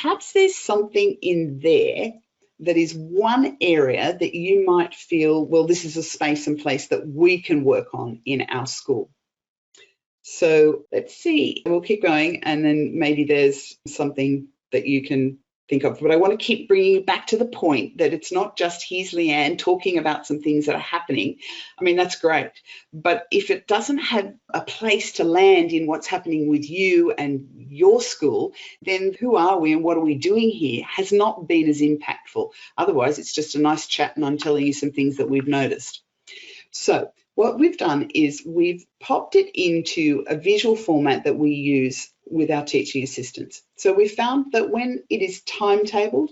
perhaps there's something in there that is one area that you might feel, well, this is a space and place that we can work on in our school. So let's see, we'll keep going, and then maybe there's something that you can think of. But I want to keep bringing you back to the point that it's not just here's Leanne talking about some things that are happening. I mean, that's great. But if it doesn't have a place to land in what's happening with you and your school, then who are we and what are we doing here has not been as impactful. Otherwise, it's just a nice chat and I'm telling you some things that we've noticed. So what we've done is we've popped it into a visual format that we use with our teaching assistants. So we found that when it is timetabled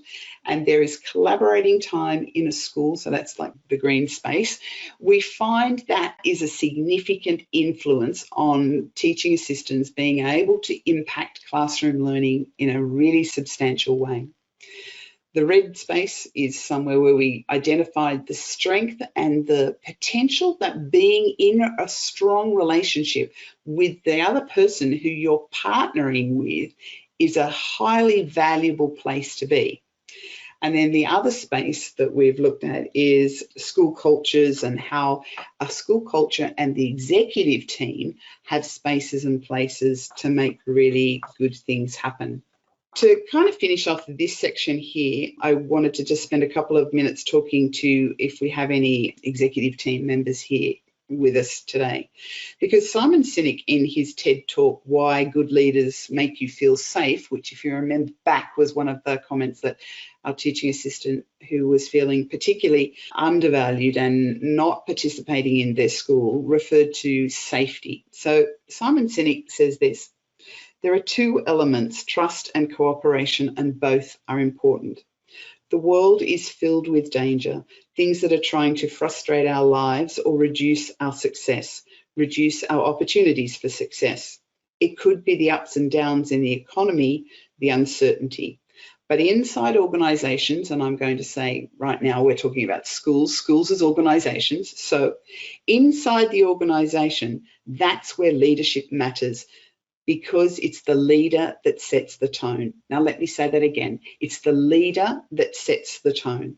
and there is collaborating time in a school, so that's like the green space, we find that is a significant influence on teaching assistants being able to impact classroom learning in a really substantial way. The red space is somewhere where we identified the strength and the potential that being in a strong relationship with the other person who you're partnering with is a highly valuable place to be. And then the other space that we've looked at is school cultures and how a school culture and the executive team have spaces and places to make really good things happen. To kind of finish off this section here, I wanted to just spend a couple of minutes talking to if we have any executive team members here with us today. Because Simon Sinek, in his TED Talk, Why Good Leaders Make You Feel Safe, which if you remember back was one of the comments that our teaching assistant who was feeling particularly undervalued and not participating in their school referred to safety. So Simon Sinek says this: there are two elements, trust and cooperation, and both are important. The world is filled with danger, things that are trying to frustrate our lives or reduce our success, reduce our opportunities for success. It could be the ups and downs in the economy, the uncertainty. But inside organisations, and I'm going to say right now we're talking about schools as organisations. So inside the organisation, that's where leadership matters, because it's the leader that sets the tone. Now, let me say that again. It's the leader that sets the tone.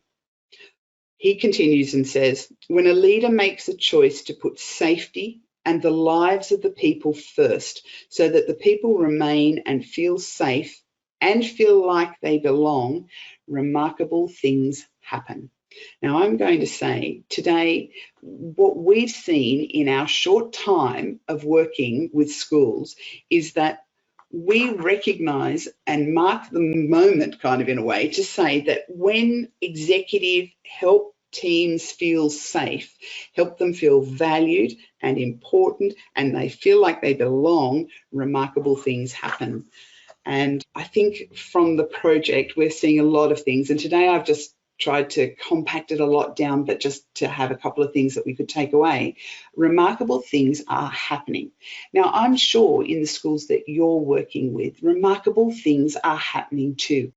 He continues and says, when a leader makes a choice to put safety and the lives of the people first, so that the people remain and feel safe and feel like they belong, remarkable things happen. Now, I'm going to say today, what we've seen in our short time of working with schools is that we recognise and mark the moment kind of in a way to say that when executive help teams feel safe, help them feel valued and important, and they feel like they belong, remarkable things happen. And I think from the project, we're seeing a lot of things. And today I've just tried to compact it a lot down, but just to have a couple of things that we could take away. Remarkable things are happening. Now, I'm sure in the schools that you're working with, remarkable things are happening too.